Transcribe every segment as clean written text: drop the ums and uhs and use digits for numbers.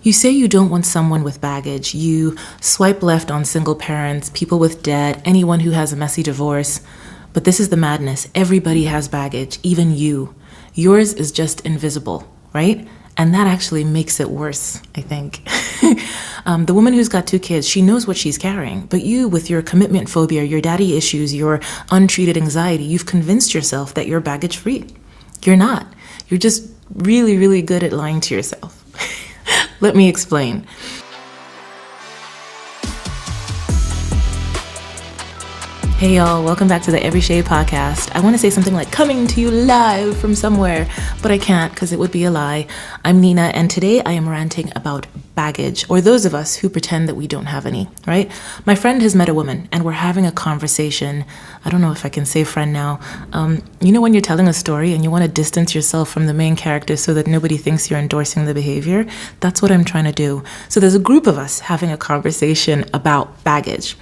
You say you don't want someone with baggage. You swipe left on single parents, people with debt, anyone who has a messy divorce. But this is the madness. Everybody has baggage, even you. Yours is just invisible, right? And that actually makes it worse, I think. The woman who's got 2 kids, she knows what she's carrying. But you, with your commitment phobia, your daddy issues, your untreated anxiety, you've convinced yourself that you're baggage free. You're not. You're just really, really good at lying to yourself. Let me explain. Hey y'all, welcome back to the Every Shade podcast. I want to say something like coming to you live from somewhere, but I can't because it would be a lie. I'm Nina, and today I am ranting about baggage, or those of us who pretend that we don't have any, right? My friend has met a woman and we're having a conversation. I don't know if I can say friend now. You know when you're telling a story and you want to distance yourself from the main character so that nobody thinks you're endorsing the behavior? That's what I'm trying to do. So there's a group of us having a conversation about baggage.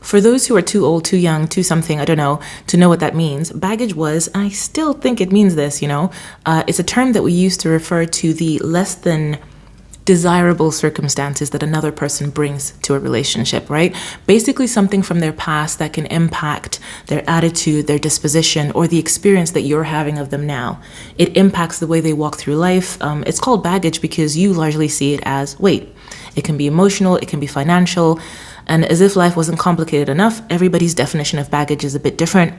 For those who are too old, too young, too something, I don't know, to know what that means, baggage was, and I still think it means this, it's a term that we use to refer to the less than desirable circumstances that another person brings to a relationship, right? Basically something from their past that can impact their attitude, their disposition, or the experience that you're having of them now. It impacts the way they walk through life. It's called baggage because you largely see it as weight. It can be emotional, it can be financial, and as if life wasn't complicated enough, everybody's definition of baggage is a bit different.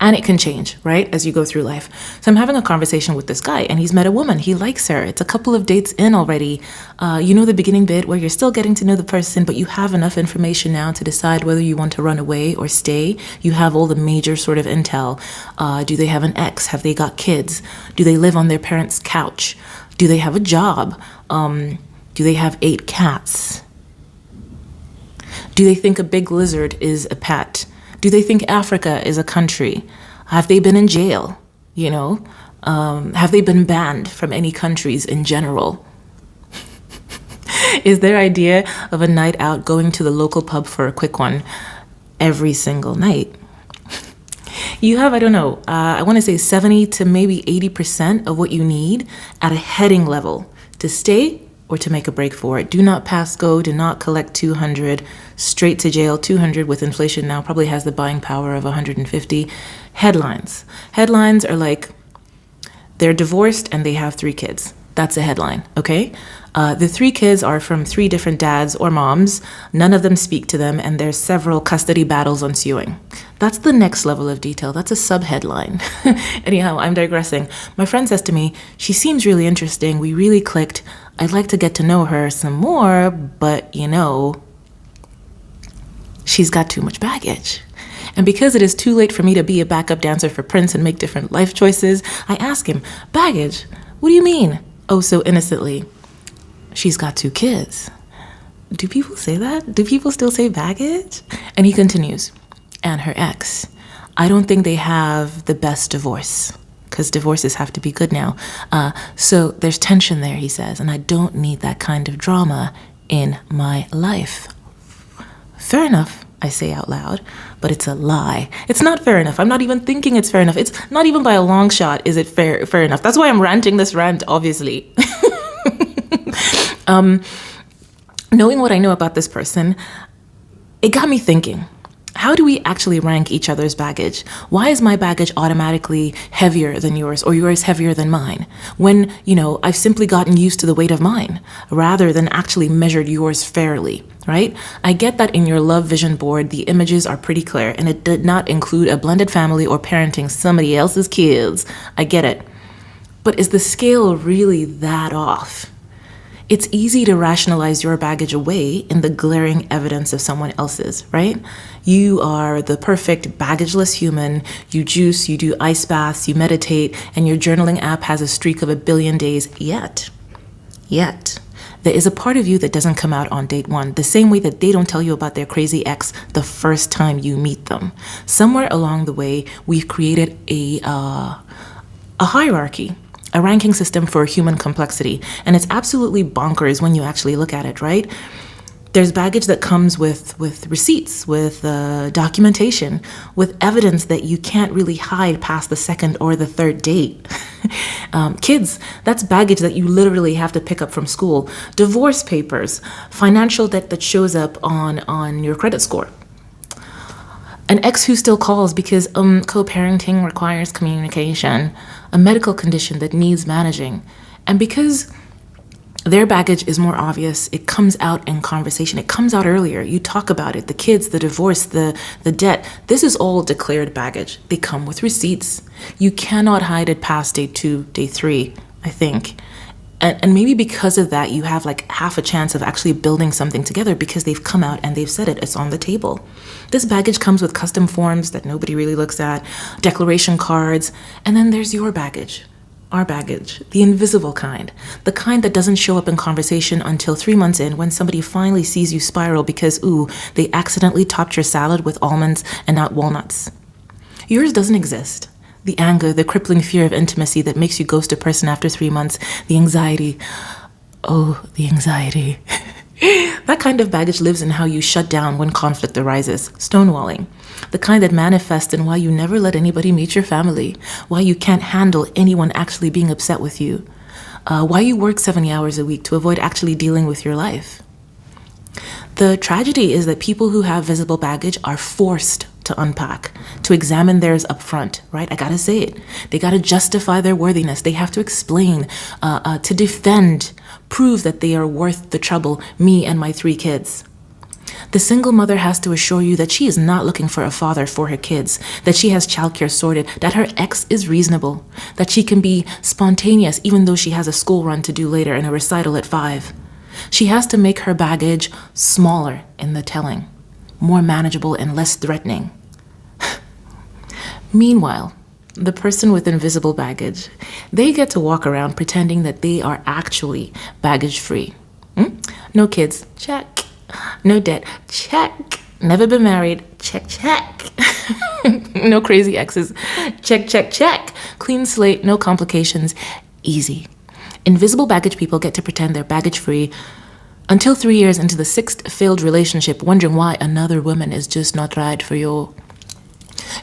And it can change, right, as you go through life. So I'm having a conversation with this guy, and he's met a woman. He likes her. It's a couple of dates in already. The beginning bit where you're still getting to know the person, but you have enough information now to decide whether you want to run away or stay. You have all the major sort of intel. Do they have an ex? Have they got kids? Do they live on their parents' couch? Do they have a job? Do they have 8 cats? Do they think a big lizard is a pet? Do they think Africa is a country? Have they been in jail? Have they been banned from any countries in general? Is their idea of a night out going to the local pub for a quick one every single night? You have, I want to say 70 to maybe 80% of what you need at a heading level to stay or to make a break for it. Do not pass go, do not collect 200, straight to jail. 200 with inflation now probably has the buying power of 150. Headlines. Headlines are like, they're divorced and they have 3 kids. That's a headline, okay? The 3 kids are from 3 different dads or moms. None of them speak to them, and there's several custody battles ensuing. That's the next level of detail. That's a sub-headline. Anyhow, I'm digressing. My friend says to me, she seems really interesting. We really clicked. I'd like to get to know her some more, but she's got too much baggage. And because it is too late for me to be a backup dancer for Prince and make different life choices, I ask him, baggage? What do you mean? Oh, so innocently. She's got 2 kids. Do people say that? Do people still say baggage? And he continues, and her ex. I don't think they have the best divorce, because divorces have to be good now. So there's tension there, he says, and I don't need that kind of drama in my life. Fair enough, I say out loud, but it's a lie. It's not fair enough. I'm not even thinking it's fair enough. It's not even by a long shot is it fair enough. That's why I'm ranting this rant, obviously. Knowing what I know about this person, it got me thinking, how do we actually rank each other's baggage? Why is my baggage automatically heavier than yours or yours heavier than mine? When, I've simply gotten used to the weight of mine rather than actually measured yours fairly, right? I get that in your love vision board, the images are pretty clear and it did not include a blended family or parenting somebody else's kids. I get it. But is the scale really that off? It's easy to rationalize your baggage away in the glaring evidence of someone else's, right? You are the perfect baggageless human. You juice, you do ice baths, you meditate, and your journaling app has a streak of 1 billion days yet. There is a part of you that doesn't come out on date 1, the same way that they don't tell you about their crazy ex the first time you meet them. Somewhere along the way, we've created a hierarchy, a ranking system for human complexity. And it's absolutely bonkers when you actually look at it, right? There's baggage that comes with receipts, with documentation, with evidence that you can't really hide past the second or the third date. Kids, that's baggage that you literally have to pick up from school. Divorce papers, financial debt that shows up on your credit score. An ex who still calls because co-parenting requires communication, a medical condition that needs managing. And because their baggage is more obvious, it comes out in conversation. It comes out earlier. You talk about it. The kids, the divorce, the debt. This is all declared baggage. They come with receipts. You cannot hide it past day 2, day 3, I think. And maybe because of that, you have like half a chance of actually building something together because they've come out and they've said it. It's on the table. This baggage comes with custom forms that nobody really looks at, declaration cards, and then there's your baggage. Our baggage, the invisible kind, the kind that doesn't show up in conversation until 3 months in when somebody finally sees you spiral because, they accidentally topped your salad with almonds and not walnuts. Yours doesn't exist. The anger, the crippling fear of intimacy that makes you ghost a person after 3 months, the anxiety. Oh, the anxiety. That kind of baggage lives in how you shut down when conflict arises, stonewalling. The kind that manifests in why you never let anybody meet your family, why you can't handle anyone actually being upset with you, why you work 70 hours a week to avoid actually dealing with your life. The tragedy is that people who have visible baggage are forced to unpack, to examine theirs up front, right? I gotta say it. They gotta justify their worthiness. They have to explain, to defend, prove that they are worth the trouble, me and my 3 kids. The single mother has to assure you that she is not looking for a father for her kids, that she has childcare sorted, that her ex is reasonable, that she can be spontaneous even though she has a school run to do later and a recital at 5. She has to make her baggage smaller in the telling, more manageable and less threatening. Meanwhile, the person with invisible baggage, they get to walk around pretending that they are actually baggage-free. No kids, check. No debt, check. Never been married, check, check. No crazy exes, check, check, check. Clean slate, no complications, easy. Invisible baggage people get to pretend they're baggage-free until 3 years into the 6th failed relationship, wondering why another woman is just not right for you.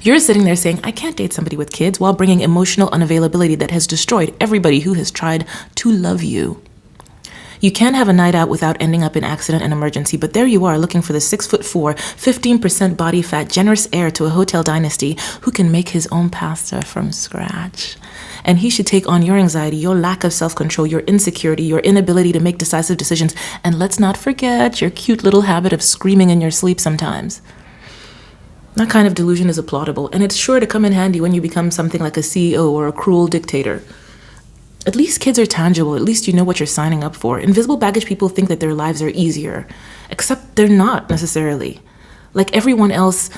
You're sitting there saying, I can't date somebody with kids, while bringing emotional unavailability that has destroyed everybody who has tried to love you. You can't have a night out without ending up in accident and emergency, but there you are looking for the 6'4", 15% body fat, generous heir to a hotel dynasty who can make his own pasta from scratch. And he should take on your anxiety, your lack of self-control, your insecurity, your inability to make decisive decisions, and let's not forget your cute little habit of screaming in your sleep sometimes. That kind of delusion is applaudable, and it's sure to come in handy when you become something like a CEO or a cruel dictator. At least kids are tangible. At least you know what you're signing up for. Invisible baggage people think that their lives are easier, except they're not necessarily. Like everyone else,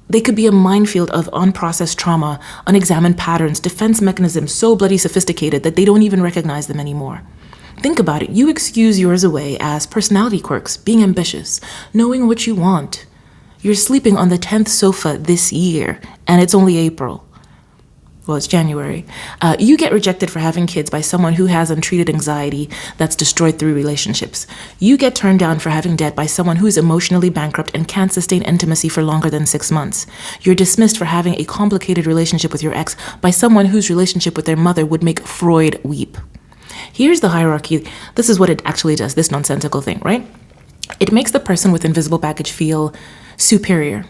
they could be a minefield of unprocessed trauma, unexamined patterns, defense mechanisms so bloody sophisticated that they don't even recognize them anymore. Think about it. You excuse yours away as personality quirks, being ambitious, knowing what you want. You're sleeping on the 10th sofa this year, and it's only April. Well, it's January. You get rejected for having kids by someone who has untreated anxiety that's destroyed through relationships. You get turned down for having debt by someone who's emotionally bankrupt and can't sustain intimacy for longer than 6 months. You're dismissed for having a complicated relationship with your ex by someone whose relationship with their mother would make Freud weep. Here's the hierarchy. This is what it actually does, this nonsensical thing, right? It makes the person with invisible baggage feel superior,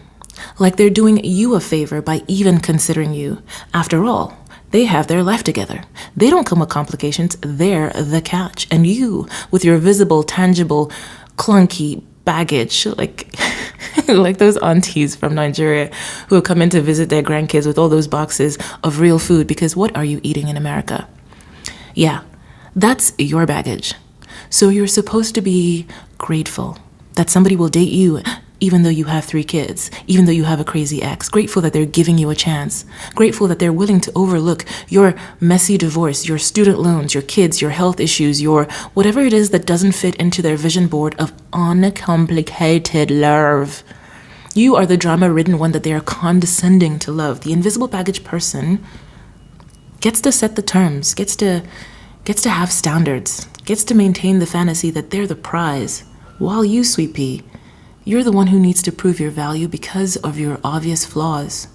like they're doing you a favor by even considering you. After all, they have their life together. They don't come with complications. They're the catch. And you, with your visible, tangible, clunky baggage, like like those aunties from Nigeria who have come in to visit their grandkids with all those boxes of real food, because what are you eating in America? Yeah, that's your baggage. So you're supposed to be grateful that somebody will date you even though you have 3 kids, even though you have a crazy ex. Grateful that they're giving you a chance. Grateful that they're willing to overlook your messy divorce, your student loans, your kids, your health issues, your whatever it is that doesn't fit into their vision board of uncomplicated love. You are the drama-ridden one that they are condescending to love. The invisible baggage person gets to set the terms, gets to have standards, gets to maintain the fantasy that they're the prize, While you, sweet pea, you're the one who needs to prove your value because of your obvious flaws.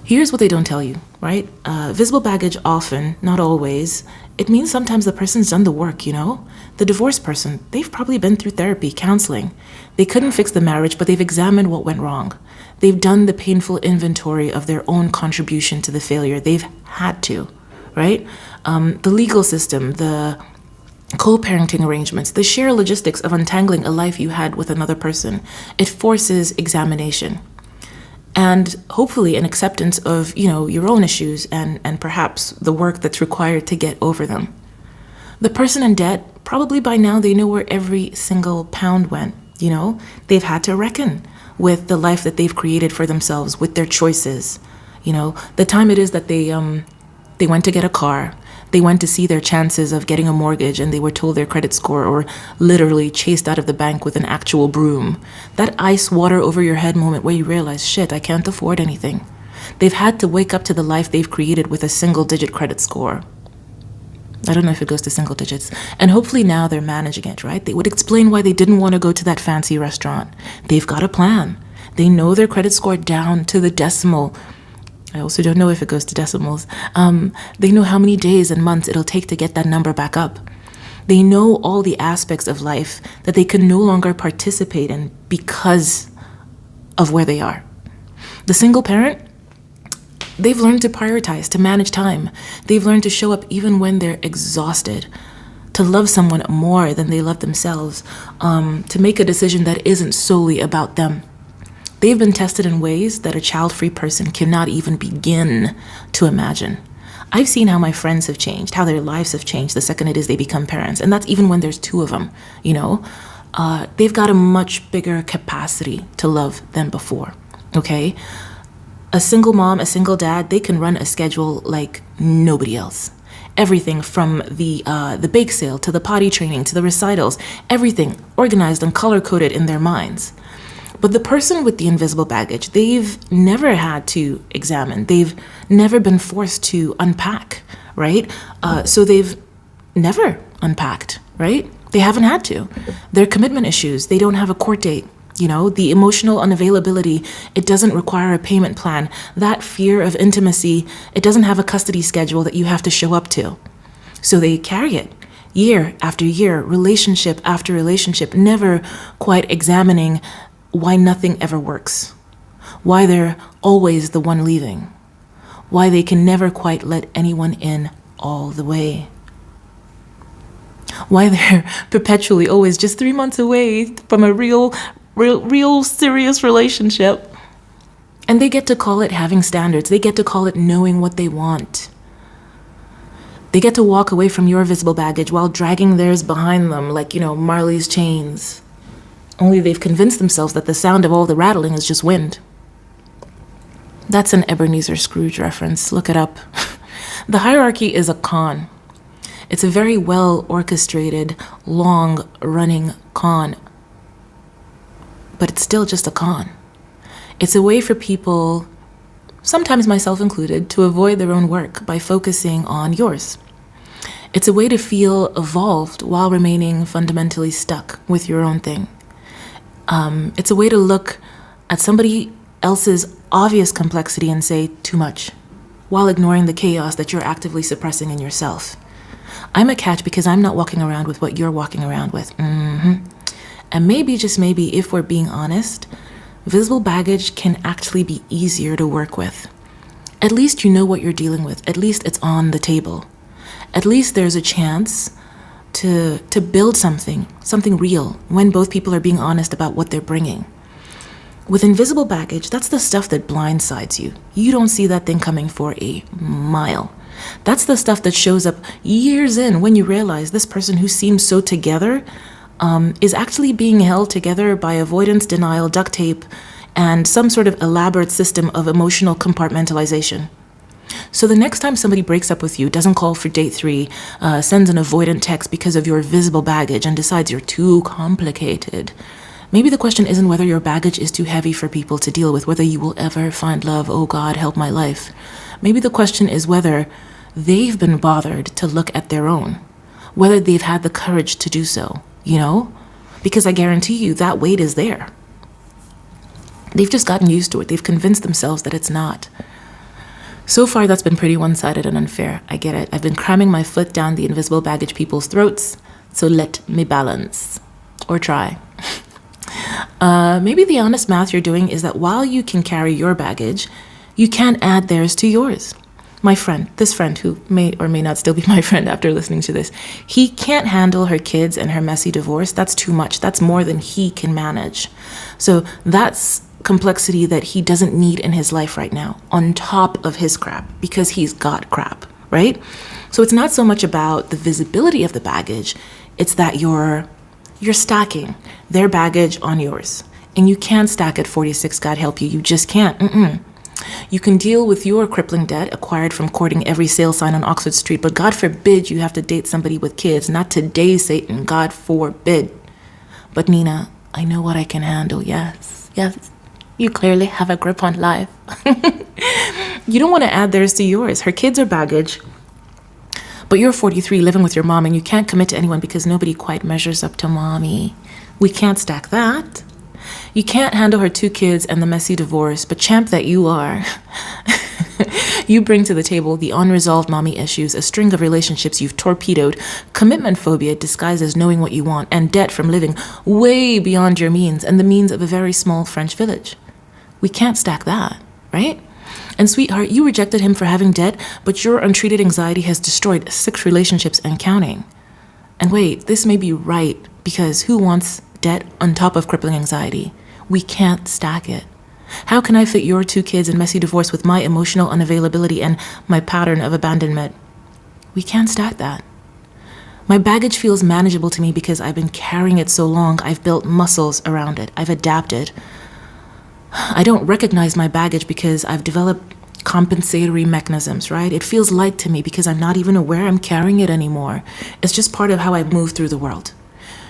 Here's what they don't tell you, right? Visible baggage often, not always, it means sometimes the person's done the work, you know? The divorced person, they've probably been through therapy, counseling. They couldn't fix the marriage, but they've examined what went wrong. They've done the painful inventory of their own contribution to the failure. They've had to, right? The legal system, the co-parenting arrangements, the sheer logistics of untangling a life you had with another person, it forces examination. And hopefully an acceptance of, your own issues and perhaps the work that's required to get over them. The person in debt, probably by now they know where every single pound went, They've had to reckon with the life that they've created for themselves, with their choices. The time it is that they went to get a car, they went to see their chances of getting a mortgage and they were told their credit score, or literally chased out of the bank with an actual broom. That ice water over your head moment where you realize, shit, I can't afford anything. They've had to wake up to the life they've created with a single-digit credit score. I don't know if it goes to single digits. And hopefully now they're managing it, right? They would explain why they didn't want to go to that fancy restaurant. They've got a plan. They know their credit score down to the decimal. I also don't know if it goes to decimals. They know how many days and months it'll take to get that number back up. They know all the aspects of life that they can no longer participate in because of where they are. The single parent, they've learned to prioritize, to manage time. They've learned to show up even when they're exhausted, to love someone more than they love themselves, to make a decision that isn't solely about them. They've been tested in ways that a child-free person cannot even begin to imagine. I've seen how my friends have changed, how their lives have changed the second it is they become parents. And that's even when there's two of them, They've got a much bigger capacity to love than before, okay? A single mom, a single dad, they can run a schedule like nobody else. Everything from the bake sale to the potty training to the recitals, everything organized and color-coded in their minds. But the person with the invisible baggage, they've never had to examine. They've never been forced to unpack, right? So they've never unpacked, right? They haven't had to. Their commitment issues, they don't have a court date. The emotional unavailability, it doesn't require a payment plan. That fear of intimacy, it doesn't have a custody schedule that you have to show up to. So they carry it year after year, relationship after relationship, never quite examining why nothing ever works, why they're always the one leaving, why they can never quite let anyone in all the way, why they're perpetually always just 3 months away from a real serious relationship. And they get to call it having standards. They get to call it knowing what they want. They get to walk away from your visible baggage while dragging theirs behind them like, Marley's chains. Only they've convinced themselves that the sound of all the rattling is just wind. That's an Ebenezer Scrooge reference. Look it up. The hierarchy is a con. It's a very well orchestrated, long-running con. But it's still just a con. It's a way for people, sometimes myself included, to avoid their own work by focusing on yours. It's a way to feel evolved while remaining fundamentally stuck with your own thing. It's a way to look at somebody else's obvious complexity and say, too much, while ignoring the chaos that you're actively suppressing in yourself. I'm a catch because I'm not walking around with what you're walking around with. And maybe, just maybe, if we're being honest, visible baggage can actually be easier to work with. At least you know what you're dealing with. At least it's on the table. At least there's a chance to build something real when both people are being honest about what they're bringing. With invisible baggage, that's the stuff that blindsides you. You don't see that thing coming for a mile. That's the stuff that shows up years in when you realize this person who seems so together is actually being held together by avoidance, denial, duct tape, and some sort of elaborate system of emotional compartmentalization. So the next time somebody breaks up with you, doesn't call for date 3, sends an avoidant text because of your visible baggage and decides you're too complicated, maybe the question isn't whether your baggage is too heavy for people to deal with, whether you will ever find love, oh God, help my life. Maybe the question is whether they've been bothered to look at their own, whether they've had the courage to do so, because I guarantee you that weight is there. They've just gotten used to it. They've convinced themselves that it's not. So far, that's been pretty one-sided and unfair. I get it. I've been cramming my foot down the invisible baggage people's throats, so let me balance. Or try. Maybe the honest math you're doing is that while you can carry your baggage, you can't add theirs to yours. This friend who may or may not still be my friend after listening to this, he can't handle her kids and her messy divorce. That's too much. That's more than he can manage. So that's complexity that he doesn't need in his life right now, on top of his crap, because he's got crap, right? So it's not so much about the visibility of the baggage, it's that you're stacking their baggage on yours. And you can't stack at 46, God help you. You just can't. You can deal with your crippling debt acquired from courting every sale sign on Oxford Street, but God forbid you have to date somebody with kids. Not today, Satan. God forbid. But Nina, I know what I can handle. Yes. You clearly have a grip on life. You don't want to add theirs to yours. Her kids are baggage, but you're 43 living with your mom and you can't commit to anyone because nobody quite measures up to mommy. We can't stack that. You can't handle her 2 kids and the messy divorce, but champ that you are. You bring to the table the unresolved mommy issues, a string of relationships you've torpedoed, commitment phobia disguised as knowing what you want, and debt from living way beyond your means and the means of a very small French village. We can't stack that, right? And sweetheart, you rejected him for having debt, but your untreated anxiety has destroyed 6 relationships and counting. And wait, this may be right, because who wants debt on top of crippling anxiety? We can't stack it. How can I fit your 2 kids and messy divorce with my emotional unavailability and my pattern of abandonment? We can't stack that. My baggage feels manageable to me because I've been carrying it so long. I've built muscles around it. I've adapted. I don't recognize my baggage because I've developed compensatory mechanisms, right? It feels light to me because I'm not even aware I'm carrying it anymore. It's just part of how I move through the world.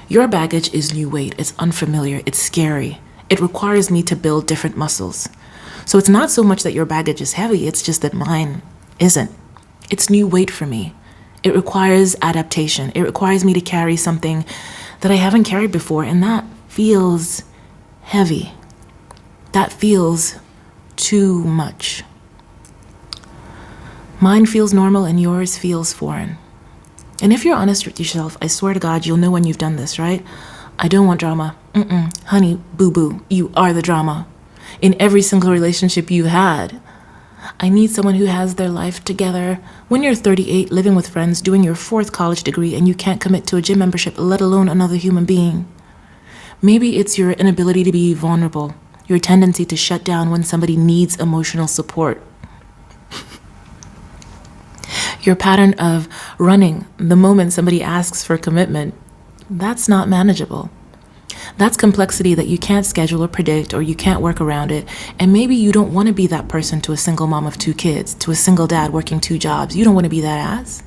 Your baggage is new weight. It's unfamiliar. It's scary. It requires me to build different muscles. So it's not so much that your baggage is heavy, it's just that mine isn't. It's new weight for me. It requires adaptation. It requires me to carry something that I haven't carried before, and that feels heavy. That feels too much. Mine feels normal and yours feels foreign. And if you're honest with yourself, I swear to God, you'll know when you've done this, right? I don't want drama. Honey, boo-boo, you are the drama. In every single relationship you had. I need someone who has their life together. When you're 38, living with friends, doing your 4th college degree, and you can't commit to a gym membership, let alone another human being. Maybe it's your inability to be vulnerable, your tendency to shut down when somebody needs emotional support. Your pattern of running the moment somebody asks for commitment. That's not manageable. That's complexity that you can't schedule or predict, or you can't work around it. And maybe you don't want to be that person to a single mom of 2 kids, to a single dad working 2 jobs. You don't want to be that ass.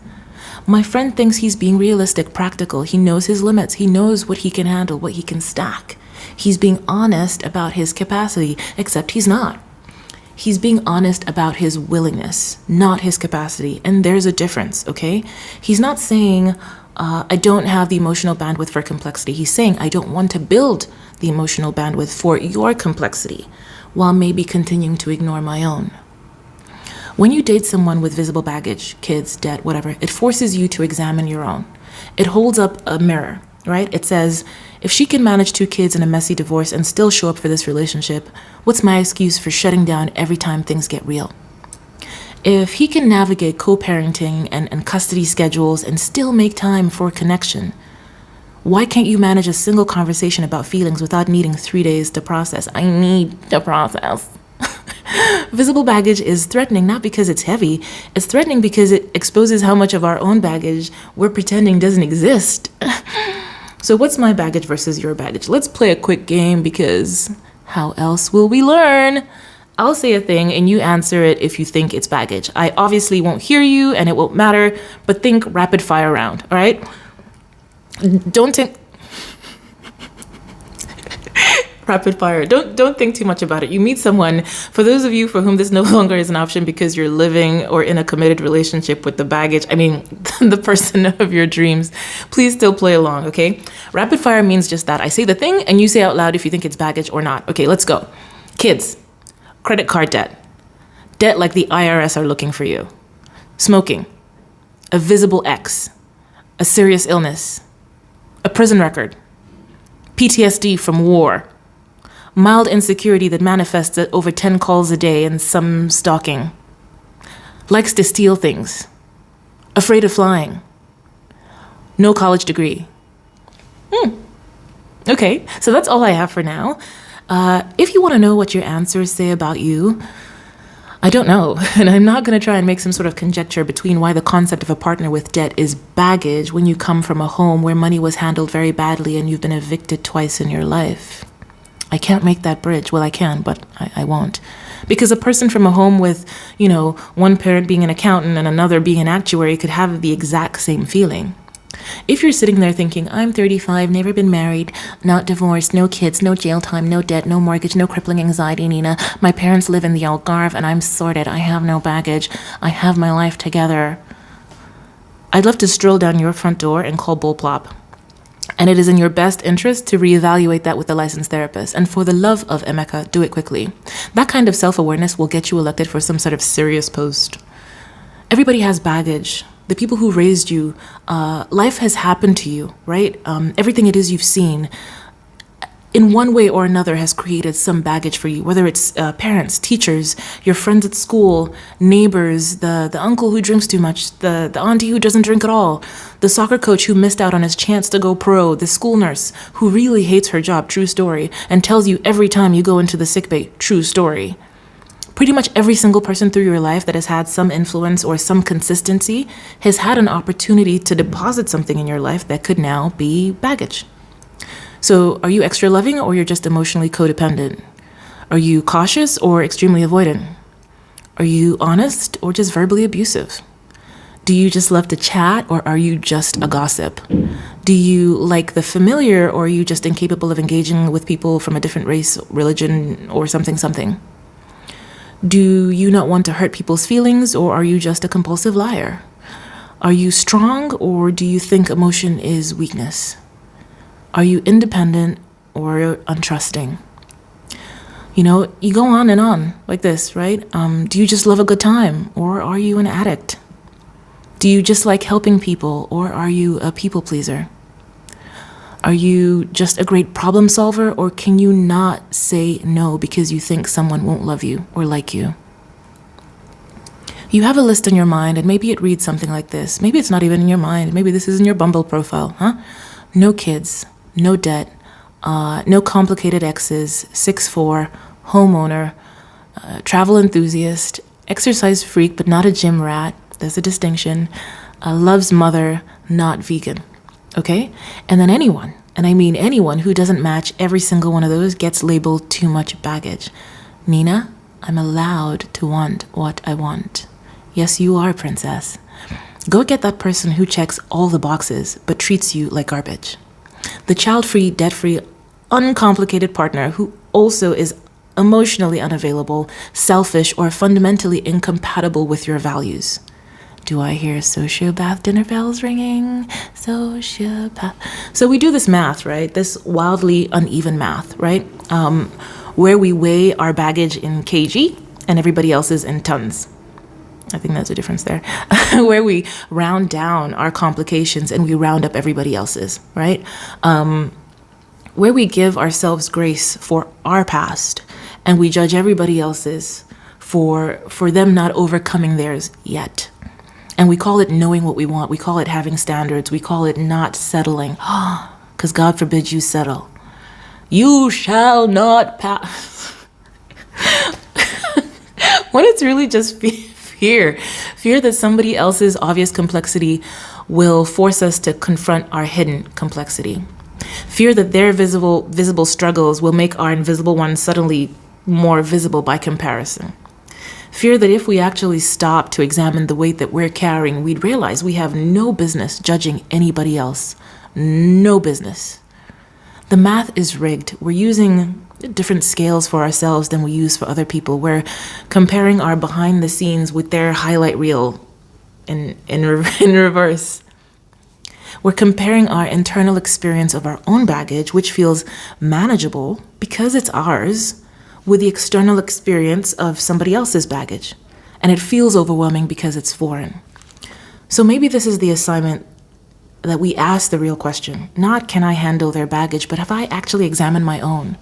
My friend thinks he's being realistic, practical. He knows his limits. He knows what he can handle, what he can stack. He's being honest about his capacity, except he's not. He's being honest about his willingness, not his capacity. And there's a difference, okay? He's not saying, I don't have the emotional bandwidth for complexity. He's saying, I don't want to build the emotional bandwidth for your complexity, while maybe continuing to ignore my own. When you date someone with visible baggage, kids, debt, whatever, it forces you to examine your own. It holds up a mirror, right? It says, if she can manage 2 kids and a messy divorce and still show up for this relationship, what's my excuse for shutting down every time things get real? If he can navigate co-parenting and custody schedules and still make time for connection, why can't you manage a single conversation about feelings without needing 3 days to process? I need to process. Visible baggage is threatening not because it's heavy. It's threatening because it exposes how much of our own baggage we're pretending doesn't exist. So what's my baggage versus your baggage? Let's play a quick game, because how else will we learn? I'll say a thing and you answer it if you think it's baggage. I obviously won't hear you and it won't matter, but think rapid fire round, all right? Don't think... Rapid fire. Don't think too much about it. You meet someone, for those of you for whom this no longer is an option because you're living or in a committed relationship with the baggage, the person of your dreams, please still play along, okay? Rapid fire means just that. I say the thing and you say out loud if you think it's baggage or not. Okay, let's go. Kids, credit card debt. Debt like the IRS are looking for you. Smoking. A visible ex. A serious illness. A prison record. PTSD from war. Mild insecurity that manifests at over 10 calls a day and some stalking. Likes to steal things. Afraid of flying. No college degree. Okay, so that's all I have for now. If you want to know what your answers say about you, I don't know, and I'm not going to try and make some sort of conjecture between why the concept of a partner with debt is baggage when you come from a home where money was handled very badly and you've been evicted twice in your life. I can't make that bridge. Well, I can, but I won't. Because a person from a home with, one parent being an accountant and another being an actuary could have the exact same feeling. If you're sitting there thinking, I'm 35, never been married, not divorced, no kids, no jail time, no debt, no mortgage, no crippling anxiety, Nina, my parents live in the Algarve and I'm sorted, I have no baggage, I have my life together, I'd love to stroll down your front door and call bull plop. And it is in your best interest to reevaluate that with a licensed therapist. And for the love of Emeka, do it quickly. That kind of self-awareness will get you elected for some sort of serious post. Everybody has baggage. The people who raised you, life has happened to you, right? Everything it is you've seen, in one way or another, has created some baggage for you, whether it's parents, teachers, your friends at school, neighbors, the uncle who drinks too much, the auntie who doesn't drink at all, the soccer coach who missed out on his chance to go pro, the school nurse who really hates her job, true story, and tells you every time you go into the sickbay, true story. Pretty much every single person through your life that has had some influence or some consistency has had an opportunity to deposit something in your life that could now be baggage. So are you extra loving or you're just emotionally codependent? Are you cautious or extremely avoidant? Are you honest or just verbally abusive? Do you just love to chat or are you just a gossip? Do you like the familiar or are you just incapable of engaging with people from a different race, religion, or something? Do you not want to hurt people's feelings or are you just a compulsive liar? Are you strong or do you think emotion is weakness? Are you independent or untrusting? You go on and on like this, right? Do you just love a good time or are you an addict? Do you just like helping people or are you a people pleaser? Are you just a great problem solver or can you not say no because you think someone won't love you or like you? You have a list in your mind and maybe it reads something like this. Maybe it's not even in your mind. Maybe this is in your Bumble profile, huh? No kids, no debt, no complicated exes, 6'4", homeowner, travel enthusiast, exercise freak but not a gym rat. There's a distinction. Loves mother, not vegan. Okay? And then anyone, and I mean anyone who doesn't match every single one of those gets labeled too much baggage. Nina, I'm allowed to want what I want. Yes, you are, princess. Go get that person who checks all the boxes but treats you like garbage. The child-free, debt-free, uncomplicated partner who also is emotionally unavailable, selfish, or fundamentally incompatible with your values. Do I hear sociopath dinner bells ringing? Sociopath. So we do this math, right? This wildly uneven math, right? Where we weigh our baggage in kg and everybody else's in tons. I think there's a difference there. Where we round down our complications and we round up everybody else's, right? Where we give ourselves grace for our past and we judge everybody else's for them not overcoming theirs yet. And we call it knowing what we want. We call it having standards. We call it not settling. Because God forbid you settle. You shall not pass. When it's really just fear that somebody else's obvious complexity will force us to confront our hidden complexity. Fear that their visible struggles will make our invisible ones suddenly more visible by comparison. Fear that if we actually stop to examine the weight that we're carrying, we'd realize we have no business judging anybody else. No business. The math is rigged. We're using different scales for ourselves than we use for other people. We're comparing our behind the scenes with their highlight reel in reverse. We're comparing our internal experience of our own baggage, which feels manageable because it's ours, with the external experience of somebody else's baggage. And it feels overwhelming because it's foreign. So maybe this is the assignment, that we ask the real question. Not can I handle their baggage, but have I actually examined my own?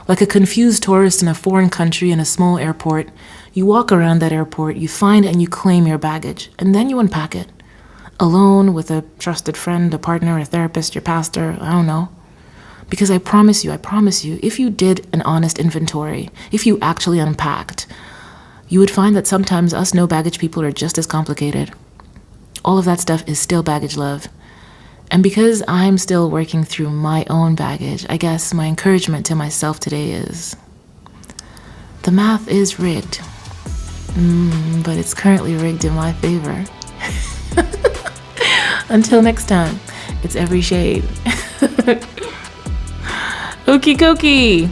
Like a confused tourist in a foreign country in a small airport, you walk around that airport, you find and you claim your baggage, and then you unpack it. Alone, with a trusted friend, a partner, a therapist, your pastor, I don't know. Because I promise you, if you did an honest inventory, if you actually unpacked, you would find that sometimes us no baggage people are just as complicated. All of that stuff is still baggage love. And because I'm still working through my own baggage, I guess my encouragement to myself today is, the math is rigged, but it's currently rigged in my favor. Until next time, it's every shade. Okie dokie.